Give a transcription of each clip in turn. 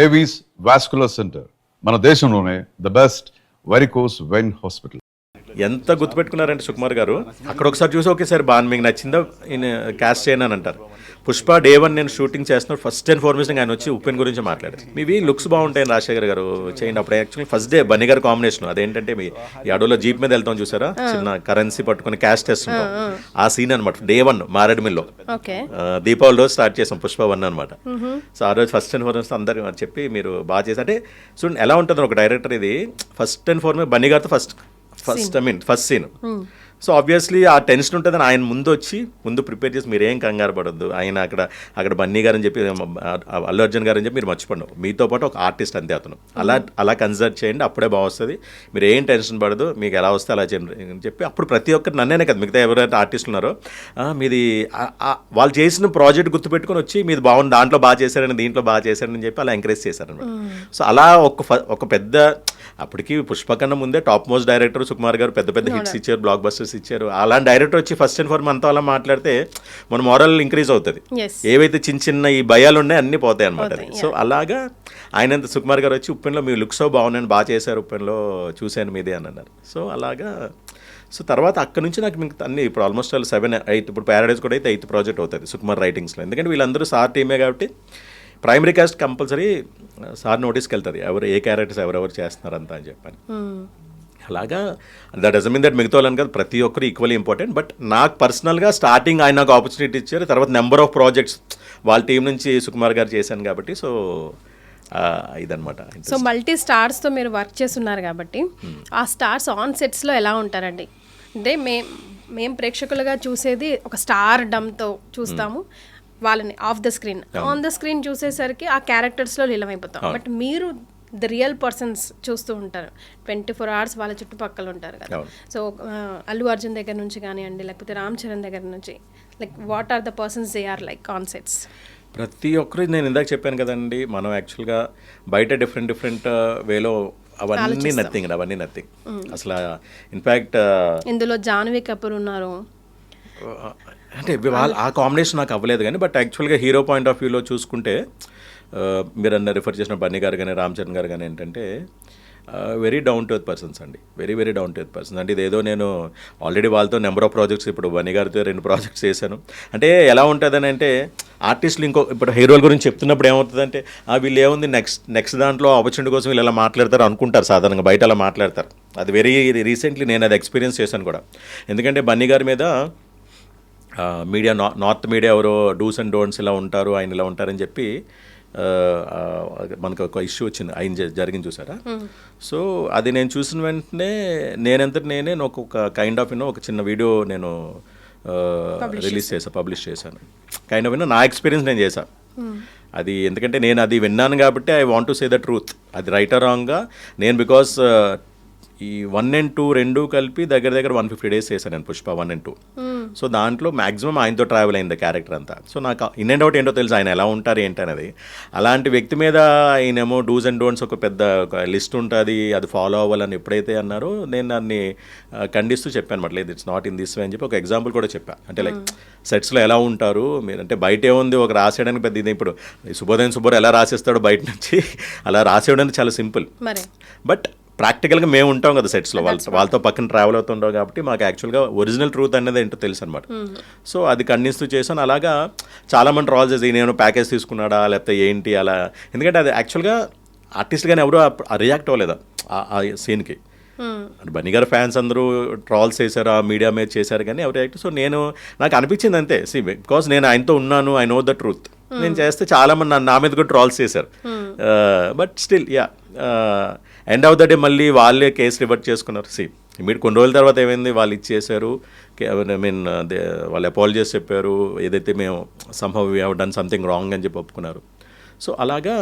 Avis vascular centre మన దేశంలోనే the best varicose vein hospital. ఎంత గుర్తుపెట్టుకున్నారంటే సుకుమార్ గారు, అక్కడ ఒకసారి చూసి ఒకేసారి బాగా మీకు నచ్చిందా క్యాస్ట్ చేయను అని అంటారు. పుష్ప డే 1 నేను షూటింగ్ చేస్తున్నాడు. ఫస్ట్ అండ్ ఫార్మోస్ట్ ఆయన వచ్చి ఉపెన్ గురించి మాట్లాడారు. మీవి లుక్స్ బాగుంటాయని రాజశేఖర్ గారు చేయండి. అప్పుడు యాక్చువల్లీ ఫస్ట్ డే బన్నీ గారు కాంబినేషన్ అదేంటంటే మీ ఈ అడవులో జీప్ మీద వెళ్తాం చూసారా, చిన్న కరెన్సీ పట్టుకుని క్యాష్ చేస్తుంటాం. ఆ సీన్ అనమాట డే 1 మారేడుమిల్లో దీపావళి రోజు స్టార్ట్ చేసాం పుష్ప 1 అనమాట. సో ఆ రోజు ఫస్ట్ అండ్ ఫార్మోస్ట్ అందరు చెప్పి మీరు బాగా చేసి అంటే చూడండి ఎలా ఉంటుంది ఒక డైరెక్టర్. ఇది ఫస్ట్ అండ్ ఫార్మోస్ట్ బన్నీ గారితో ఫస్ట్ సీన్. సో ఆబ్వియస్లీ ఆ టెన్షన్ ఉంటుందని ఆయన ముందు ప్రిపేర్ చేసి మీరు ఏం కంగారు పడద్దు, ఆయన అక్కడ బన్నీ గారు అని చెప్పి అల్లు అర్జున్ గారు అని చెప్పి మీరు మర్చిపోండి, మీతో పాటు ఒక ఆర్టిస్ట్ అంతే అతను, అలా కన్సిడర్ చేయండి, అప్పుడే బాగొస్తుంది, మీరు ఏం టెన్షన్ పడదు, మీకు ఎలా వస్తే అలా చేయండి అని చెప్పి అప్పుడు ప్రతి ఒక్కరు నన్నేనే కదా మిగతా ఎవరైతే ఆర్టిస్టులు ఉన్నారో మీది వాళ్ళు చేసిన ప్రాజెక్ట్ గుర్తుపెట్టుకొని వచ్చి మీది బాగుంది, దాంట్లో బాగా చేశారని దీంట్లో బాగా చేశారని చెప్పి అలా ఎంకరేజ్ చేశారనమాట. సో అలా ఒక పెద్ద అప్పటికి పుష్ప కన్నా ముందే టాప్ మోస్ట్ డైరెక్టర్ సుకుమార్ గారు పెద్ద పెద్ద హిట్స్ ఇచ్చారు, బ్లాక్ బస్టర్స్ ఇచ్చారు. అలాంటి డైరెక్టర్ వచ్చి ఫస్ట్ అండ్ ఫార్మోస్ట్ అంతా అలా మాట్లాడితే మన మోరల్ ఇంక్రీజ్ అవుతుంది. ఏవైతే చిన్న ఈ భయాలు ఉన్నాయి అన్నీ పోతాయి అనమాట. సో అలాగా ఆయన సుకుమార్ గారు వచ్చి ఉప్పెన్లో మీ లుక్స్ బాగున్నాయని బాగా చేశారు, ఉప్పెన్లో చూశాను మీదే అని అన్నారు. సో అలాగా సో తర్వాత అక్కడ నుంచి నాకు మీకు అన్ని ఇప్పుడు ఆల్మోస్ట్ 7, 8 ఇప్పుడు ప్యారడైజ్ కూడా అయితే 8th ప్రాజెక్ట్ అవుతుంది సుకుమార్ రైటింగ్స్లో. ఎందుకంటే వీళ్ళందరూ సార్ టీమే కాబట్టి ప్రైమరీ కాస్ట్ కంపల్సరీ సార్ నోటీస్కి వెళ్తుంది ఎవరు ఏ క్యారెక్టర్స్ ఎవరెవరు చేస్తున్నారంతా అని చెప్పాను. అలాగా దట్ డజంట్ మీన్ దట్ మిగతా వాళ్ళని కాదు, ప్రతి ఒక్కరు ఈక్వల్లీ ఇంపార్టెంట్. బట్ నాకు పర్సనల్గా స్టార్టింగ్ ఆయన నాకు ఆపర్చునిటీ ఇచ్చారు, తర్వాత నెంబర్ ఆఫ్ ప్రాజెక్ట్స్ వాళ్ళ టీం నుంచి సుకుమార్ గారు చేశాను కాబట్టి సో ఇదనమాట. సో మల్టీ స్టార్స్తో మీరు వర్క్ చేస్తున్నారు కాబట్టి ఆ స్టార్స్ ఆన్ సెట్స్లో ఎలా ఉంటారండి? అంటే మేము ప్రేక్షకులుగా చూసేది ఒక స్టార్ డమ్తో చూస్తాము వాళ్ళని of the screen, on the screen చూసేసరికి ఆ క్యారెక్టర్స్లో లీలమైపోతాం. బట్ మీరు ద రియల్ పర్సన్స్ చూస్తూ ఉంటారు, 24 hours వాళ్ళ చుట్టుపక్కల ఉంటారు కదా. సో అల్లు అర్జున్ దగ్గర నుంచి కానివ్వండి, లేకపోతే రామ్ చరణ్ దగ్గర నుంచి, like what are the persons they are like on sets? ప్రతి ఒక్కరు నేను ఇందాక చెప్పాను కదండి, మనం యాక్చువల్గా బయట డిఫరెంట్ వేలో అవన్నీ నథింగ్ అసలు. ఇన్ఫ్యాక్ట్ ఇందులో జాన్వీ కపూర్ ఉన్నారు అంటే ఆ కాంబినేషన్ నాకు అవ్వలేదు కానీ, బట్ యాక్చువల్గా హీరో పాయింట్ ఆఫ్ వ్యూలో చూసుకుంటే మీరు అన్న రిఫర్ చేసిన బన్నీ గారు కానీ రామ్ చరణ్ గారు కానీ ఏంటంటే very down to earth persons అండి, very down to earth persons. అంటే ఇదేదో నేను ఆల్రెడీ వాళ్ళతో నెంబర్ ఆఫ్ ప్రాజెక్ట్స్ ఇప్పుడు బన్నీ గారితో 2 ప్రాజెక్ట్స్ చేశాను. అంటే ఎలా ఉంటుందని అంటే ఆర్టిస్టులు ఇప్పుడు హీరోల గురించి చెప్తున్నప్పుడు ఏమవుతుందంటే వీళ్ళు ఏముంది నెక్స్ట్ దాంట్లో ఆపర్చునిటీ కోసం వీళ్ళు ఎలా మాట్లాడతారు అనుకుంటారు, సాధారణంగా బయట అలా మాట్లాడతారు. అది వెరీ రీసెంట్లీ నేను అది ఎక్స్పీరియన్స్ చేశాను కూడా. ఎందుకంటే బన్నీ గారి మీద మీడియా నార్త్ మీడియా ఎవరో డూస్ అండ్ డోంట్స్ ఇలా ఉంటారు, ఆయన ఇలా ఉంటారని చెప్పి మనకు ఒక ఇష్యూ వచ్చింది, ఆయన జరిగింది చూసారా. సో అది నేను చూసిన వెంటనే నేనే ఒక కైండ్ ఆఫ్ ఒక చిన్న వీడియో నేను పబ్లిష్ చేశాను. కైండ్ ఆఫ్ నా ఎక్స్పీరియన్స్ నేను చేశాను అది. ఎందుకంటే నేను అది విన్నాను కాబట్టి I want to say the truth. అది రైట్ ఆర్ రాంగ్గా నేను బికాస్ ఈ 1 and 2 రెండు కలిపి దగ్గర 150 days చేశాను నేను పుష్ప 1 and 2. సో దాంట్లో మ్యాక్సిమం ఆయనతో ట్రావెల్ అయింది క్యారెక్టర్ అంతా. సో నాకు ఇన్ అండ్ అవుట్ ఏంటో తెలుసు ఆయన ఎలా ఉంటారు ఏంటనేది. అలాంటి వ్యక్తి మీద ఆయనేమో డూస్ అండ్ డోంట్స్ ఒక పెద్ద లిస్ట్ ఉంటుంది, అది ఫాలో అవ్వాలని ఎప్పుడైతే అన్నారో నేను దాన్ని ఖండిస్తూ చెప్పాను అనమాట. లేదు it's not in this way అని చెప్పి ఒక ఎగ్జాంపుల్ కూడా చెప్పాను. అంటే లైక్ సెట్స్లో ఎలా ఉంటారు మీరు, అంటే బయట ఏముంది ఒక రాసేయడానికి పెద్ద ఇది. ఇప్పుడు శుభోదయం సుబ్బర్ ఎలా రాసేస్తాడు బయట నుంచి, అలా రాసేయడానికి చాలా సింపుల్. బట్ ప్రాక్టికల్గా మేము ఉంటాం కదా సెట్స్లో, వాళ్ళతో పక్కన ట్రావెల్ అవుతుంటాం కాబట్టి మాకు యాక్చువల్గా ఒరిజినల్ ట్రూత్ అనేది ఏంటో తెలుసు అనమాట. సో అది ఖండిస్తూ చేశాను. అలాగా చాలామంది ట్రాల్ చేసి నేను ప్యాకేజ్ తీసుకున్నాడా లేకపోతే ఏంటి అలా. ఎందుకంటే అది యాక్చువల్గా ఆర్టిస్ట్ కానీ ఎవరు రియాక్ట్ అవ్వలేదు ఆ సీన్కి. బన్నీ గారు ఫ్యాన్స్ అందరూ ట్రాల్స్ చేశారు, ఆ మీడియా మీద చేశారు కానీ ఎవరు రియాక్ట్. సో నాకు అనిపించింది అంతే, బికాస్ నేను ఆయనతో ఉన్నాను, ఐ నో ద ట్రూత్. నేను చేస్తే చాలామంది నా మీద కూడా ట్రాల్స్ చేశారు. But still end of the day మళ్ళీ వాళ్ళే కేసు రివర్ట్ చేసుకున్నారు. మీరు కొన్ని రోజుల తర్వాత ఏమైంది, వాళ్ళు ఇచ్చేసారు, ఐ మీన్ వాళ్ళు అపాలజీస్ చెప్పారు, ఏదైతే మేము somehow we have done something wrong అని చెప్పి ఒప్పుకున్నారు. సో అలాగా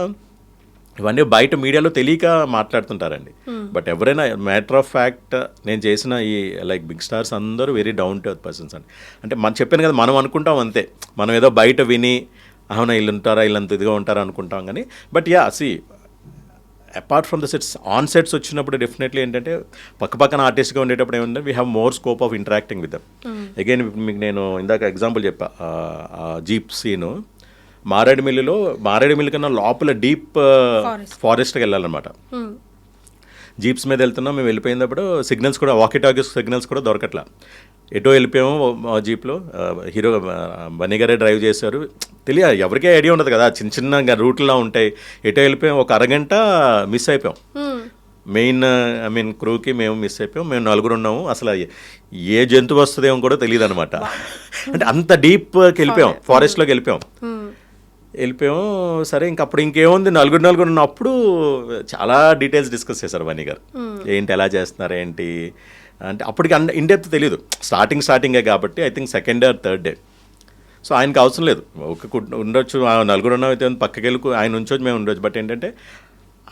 ఇవన్నీ బయట మీడియాలో తెలియక మాట్లాడుతుంటారండి. బట్ ఎవరైనా మ్యాటర్ ఆఫ్ ఫ్యాక్ట్ నేను చేసిన ఈ లైక్ బిగ్ స్టార్స్ అందరూ very down to earth persons అండి. అంటే మనం చెప్పాను కదా, మనం అనుకుంటాం అంతే, మనం ఏదో బయట విని అవునా వీళ్ళు ఉంటారా వీళ్ళంత ఇదిగా ఉంటారా అనుకుంటాం కానీ. But apart from the sets, on sets వచ్చినప్పుడు డెఫినెట్లీ ఏంటంటే పక్కన ఆర్టిస్ట్గా ఉండేటప్పుడు ఏమంటే we have more scope of interacting with them. Again మీకు నేను ఇందాక ఎగ్జాంపుల్ చెప్పా, జీప్ సీను మారేడుమిల్లి కన్నా లోపల డీప్ ఫారెస్ట్కి వెళ్ళాలన్నమాట. జీప్స్ మీద వెళ్తున్నాం, మేము వెళ్ళిపోయినప్పుడు సిగ్నల్స్ కూడా, వాకీ టాకీస్ సిగ్నల్స్ కూడా దొరకట్లా. ఎటో వెళ్ళిపోయాము జీప్లో. హీరో బన్నీ గారే డ్రైవ్ చేశారు. ఎవరికీ ఐడియా ఉండదు కదా, చిన్న చిన్న రూట్లో ఉంటాయి. ఎటో వెళ్ళిపోయాం, ఒక అరగంట మిస్ అయిపోయాం. మెయిన్ క్రూకి మేము మిస్ అయిపోయాం. మేము 4 ఉన్నాము. అసలు ఏ జంతువు వస్తుందేమో కూడా తెలియదు అనమాట. అంటే అంత డీప్కి వెళ్ళిపోయాం, ఫారెస్ట్లోకి వెళ్ళిపోయాం. సరే అప్పుడు ఇంకేముంది, నలుగురు ఉన్నప్పుడు చాలా డీటెయిల్స్ డిస్కస్ చేశారు బన్నీ గారు. ఏంటి ఎలా చేస్తున్నారు ఏంటి అంటే, అప్పటికి ఇన్ డెప్త్ తెలియదు, స్టార్టింగే కాబట్టి. I think 2nd or 3rd day. So ఆయనకి అవసరం లేదు, ఉండొచ్చు, 4 ఉన్నాం అయితే పక్కకి వెళ్ళి ఆయన ఉంచొచ్చు, మేము ఉండొచ్చు. బట్ ఏంటంటే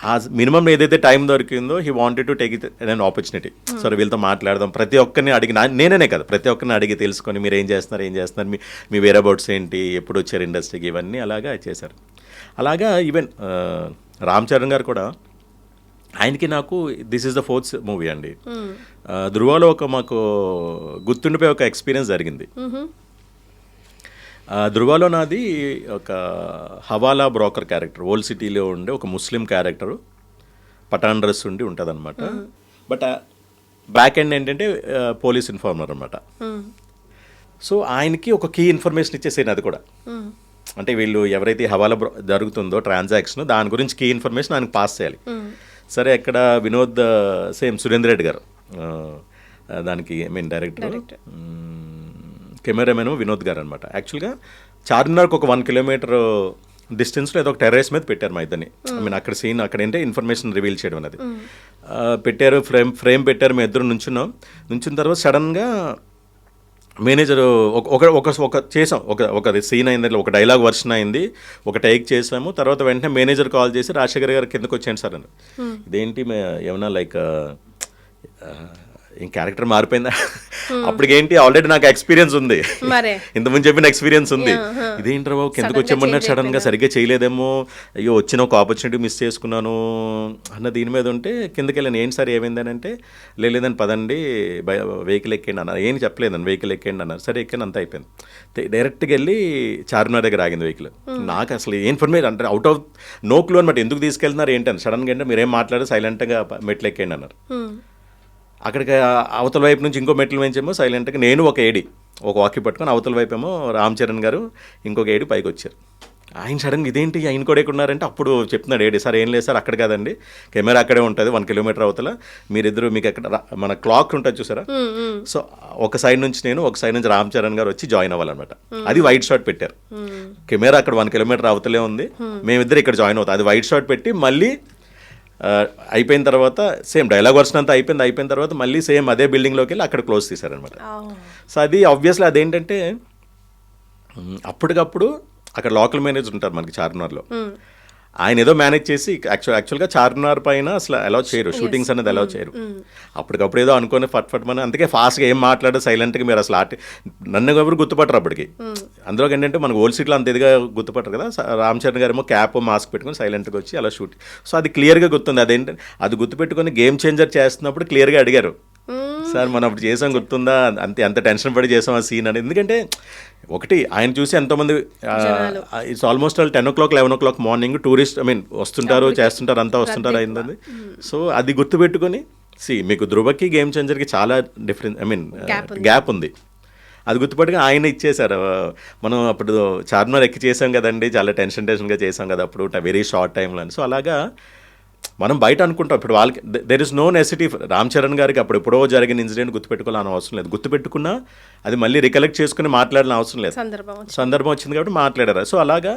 ఆ మినిమం ఏదైతే టైం దొరికిందో he wanted to take it an opportunity. సరే వీళ్ళతో మాట్లాడదాం, ప్రతి ఒక్కరిని అడిగి, నేనే కదా ప్రతి ఒక్కరిని అడిగి తెలుసుకొని మీరు ఏం చేస్తున్నారు, మీ వేర్ అబౌట్స్ ఏంటి, ఎప్పుడు వచ్చారు ఇండస్ట్రీకి, ఇవన్నీ అలాగా చేశారు. అలాగా ఈవెన్ రామ్ చరణ్ గారు కూడా, ఆయనకి నాకు this is the 4th movie అండి. ధృవలో మాకు గుర్తుండిపోయే ఒక ఎక్స్పీరియన్స్ జరిగింది. ధృవలో నాది ఒక హవాలా బ్రోకర్ క్యారెక్టర్, ఓల్డ్ సిటీలో ఉండే ఒక ముస్లిం క్యారెక్టరు, పఠాన్ డ్రెస్ ఉండి ఉంటుంది అనమాట. బట్ బ్యాక్ ఎండ్ ఏంటంటే పోలీస్ ఇన్ఫార్మర్ అనమాట. సో ఆయనకి ఒక కీ ఇన్ఫర్మేషన్ ఇచ్చేసాను. అది కూడా అంటే వీళ్ళు ఎవరైతే హవాలా జరుగుతుందో ట్రాన్సాక్షన్, దాని గురించి కీ ఇన్ఫర్మేషన్ ఆయనకు పాస్ చేయాలి. సరే అక్కడ వినోద్ సురేందర్ రెడ్డి గారు దానికి డైరెక్టర్, కెమెరామెన్ వినోద్ గారు అనమాట. యాక్చువల్గా చార్మినార్కి ఒక 1 కిలోమీటర్ డిస్టెన్స్లో ఏదో ఒక టెర్రస్ మీద పెట్టారు మా ఇద్దరిని. అక్కడ సీన్ అక్కడ ఏంటంటే ఇన్ఫర్మేషన్ రివీల్ చేయడం అనేది పెట్టారు. ఫ్రేమ్ పెట్టారు, మేము ఇద్దరు నుంచిన తర్వాత సడన్గా మేనేజర్ ఒక చేసాం, ఒక సీన్ అయింది, ఒక డైలాగ్ వర్షన్ అయింది, ఒక టేక్ చేసాము. తర్వాత వెంటనే మేనేజర్ కాల్ చేసి రాజశేఖర్ గారు కిందకు వచ్చాను సార్ అని. ఇదేంటి ఏమన్నా లైక్ ఏం క్యారెక్టర్ మారిపోయిందా? అప్పటికేంటి ఆల్రెడీ నాకు ఎక్స్పీరియన్స్ ఉంది, ఇంతకుముందు చెప్పిన ఎక్స్పీరియన్స్ ఉంది. ఇదేంటి బాబు కిందకు వచ్చేమన్నారు, సడన్గా సరిగ్గా చేయలేదేమో, అయ్యో వచ్చిన ఒక ఆపర్చునిటీ మిస్ చేసుకున్నాను అన్న దీని మీద ఉంటే కిందకి వెళ్ళాను. ఏంటి సార్ ఏమైందని అంటే, లేదని పదండి వెహికల్ ఎక్కండి అన్నారు. ఏం చెప్పలేదని, వెహికల్ ఎక్కండి అన్నారు. సరే ఎక్కాను, అంతా అయిపోయింది. డైరెక్ట్గా వెళ్ళి చార్మినార్ దగ్గర ఆగింది వెహికల్. నాకు అసలు ఏ ఇన్ఫర్మేషన్ అంటే అవుట్ ఆఫ్ నో క్లూ అనమాట. ఎందుకు తీసుకెళ్తున్నారు ఏంటని సడన్గా అంటే, మీరేం మాట్లాడారు, సైలెంట్గా మెట్లు ఎక్కండి అన్నారు. అక్కడికి అవతల వైపు నుంచి ఇంకో మెట్లు వేయించేమో సైలెంట్గా నేను ఒక ఏడి ఒక వాకి పట్టుకొని, అవతల వైపు ఏమో రామ్ చరణ్ గారు ఇంకొక ఏడి పైకి వచ్చారు. ఆయన సడన్గా ఇదేంటి ఆయన కూడా ఎక్కడున్నారంటే, అప్పుడు చెప్తున్నాడు ఏడి, సార్ ఏం లేదు సార్ అక్కడ కాదండి, కెమెరా అక్కడే ఉంటుంది 1 కిలోమీటర్ అవతల, మీరిద్దరు మీకు ఎక్కడ మన క్లాక్ ఉంటుంది చూసారా, సో ఒక సైడ్ నుంచి నేను, ఒక సైడ్ నుంచి రామ్ చరణ్ గారు వచ్చి జాయిన్ అవ్వాలన్నమాట. అది వైట్ షాట్ పెట్టారు, కెమెరా అక్కడ 1 కిలోమీటర్ అవతలే ఉంది, మేమిద్దరు ఇక్కడ జాయిన్ అవుతాం. అది వైట్ షాట్ పెట్టి మళ్ళీ అయిపోయిన తర్వాత సేమ్ డైలాగ్ వర్షన్ అంతా అయిపోయిన తర్వాత మళ్ళీ సేమ్ అదే బిల్డింగ్లోకి వెళ్ళి అక్కడ క్లోజ్ తీశారనమాట. సో అది ఆబ్వియస్లీ అదేంటంటే అప్పటికప్పుడు అక్కడ లోకల్ మేనేజర్ ఉంటారు మనకి చార్మినార్లో, ఆయన ఏదో మేనేజ్ చేసి యాక్చువల్గా చార్మినార్ పైన అసలు అలౌ చేయరు, షూటింగ్స్ అనేది అలౌ చేయరు. అప్పటికప్పుడు ఏదో అనుకుని ఫట్ మన, అందుకే ఫాస్ట్గా ఏం మాట్లాడారు సైలెంట్గా, మీరు అసలు నన్ను ఎవరు గుర్తుపట్టరు అప్పటికి. అందులోకి ఏంటంటే మనకు ఓల్డ్ సిటీలో అంత ఇదిగా గుర్తుపట్టరు కదా. రామ్ చరణ్ గారు ఏమో క్యాప్ మాస్క్ పెట్టుకుని సైలెంట్గా వచ్చి అలా షూటింగ్. సో అది క్లియర్గా గుర్తుంది. అదేంటంటే అది గుర్తుపెట్టుకొని గేమ్ చేంజర్ చేస్తున్నప్పుడు క్లియర్గా అడిగారు, సార్ మనం అప్పుడు చేసాం గుర్తుందా, అంత టెన్షన్ పడి చేసాం ఆ సీన్ అని. ఎందుకంటే ఒకటి ఆయన చూసి ఎంతోమంది, it's almost 10 o'clock 11 o'clock morning tourist వస్తుంటారు చేస్తుంటారు అంతా వస్తుంటారు అయింది. సో అది గుర్తుపెట్టుకొని మీకు ధృవకి గేమ్ చేంజర్కి చాలా డిఫరెన్స్ గ్యాప్ ఉంది. అది గుర్తుపట్టుగా ఆయన ఇచ్చేశారు. మనం అప్పుడు చార్మినార్ ఎక్కి చేసాం కదండి, చాలా టెన్షన్గా చేసాం కదా అప్పుడు వెరీ షార్ట్ టైంలో అని. సో అలాగా మనం బయట అనుకుంటాం, ఇప్పుడు వాళ్ళకి there is no necessity. Ram Charan గారికి అప్పుడు ఎప్పుడో జరిగిన ఇన్సిడెంట్ గుర్తుపెట్టుకోవాలని అవసరం లేదు, గుర్తుపెట్టుకున్నా అది మళ్ళీ రికలెక్ట్ చేసుకుని మాట్లాడాలని అవసరం లేదు, సందర్భం వచ్చింది కాబట్టి మాట్లాడారు. సో అలాగా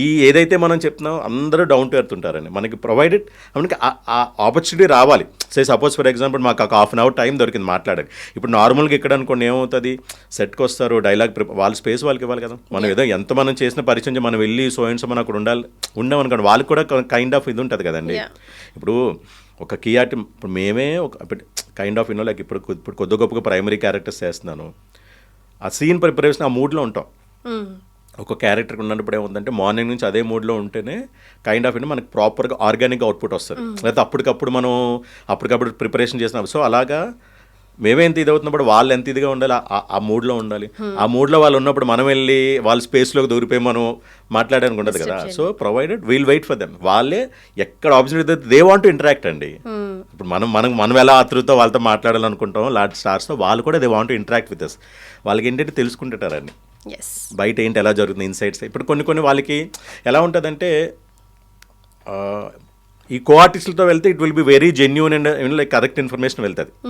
ఈ ఏదైతే మనం చెప్తున్నాం అందరూ డౌన్ టు ఎర్త్ ఉంటారని, మనకి ప్రొవైడెడ్ మనకి ఆ ఆపర్చునిటీ రావాలి. సపోజ్ ఫర్ ఎగ్జాంపుల్ మాకు ఒక 1/2 hour టైం దొరికింది మాట్లాడాలి. ఇప్పుడు నార్మల్గా ఇక్కడ అనుకోండి ఏమవుతుంది, సెట్కి వస్తారు, డైలాగ్ వాళ్ళ స్పేస్ వాళ్ళకి ఇవ్వాలి కదా. మనం ఏదో ఎంత మనం చేసిన పరిచయం మనం వెళ్ళి సో మనం అక్కడ ఉండమనుకోండి, వాళ్ళకి కూడా కైండ్ ఆఫ్ ఇది ఉంటుంది కదండి. ఇప్పుడు ఒక కీ ఆర్ట్, ఇప్పుడు మేమే ఒక కైండ్ ఆఫ్ లైక్ ఇప్పుడు కొద్ది గొప్పగా ప్రైమరీ క్యారెక్టర్స్ చేస్తున్నాను, ఆ సీన్ ప్రిపరేషన్ ఆ మూడ్లో ఉంటాం. ఒక క్యారెక్టర్కి ఉన్నప్పుడు ఏముందంటే మార్నింగ్ నుంచి అదే మూడ్లో ఉంటేనే కైండ్ ఆఫ్ మనకి ప్రాపర్గా ఆర్గానిక్గా అవుట్పుట్ వస్తుంది. లేకపోతే అప్పటికప్పుడు ప్రిపరేషన్ చేసినాం. సో అలాగా మేమే ఎంత ఇది అవుతున్నప్పుడు వాళ్ళు ఎంత ఇదిగా ఉండాలి, ఆ మూడ్లో ఉండాలి. ఆ మూడ్లో వాళ్ళు ఉన్నప్పుడు మనం వెళ్ళి వాళ్ళ స్పేస్లోకి దూరిపోయి మనం మాట్లాడడానికి ఉండదు కదా. So provided we'll wait for them. వాళ్ళే ఎక్కడ opportunity they want to interact అండి. ఇప్పుడు మనం ఎలా ఆతృతో వాళ్ళతో మాట్లాడాలనుకుంటాం లార్జ్ స్టార్స్తో, వాళ్ళు కూడా they want to interact with us. వాళ్ళకి ఏంటంటే తెలుసుకుంటారని ఎస్ బయట ఏంటి ఎలా జరుగుతుంది ఇన్సైట్స్. ఇప్పుడు కొన్ని వాళ్ళకి ఎలా ఉంటుందంటే ఈ కో ఆర్టిస్టులతో వెళ్తే it will be very genuine and like correct information వెళ్తుంది.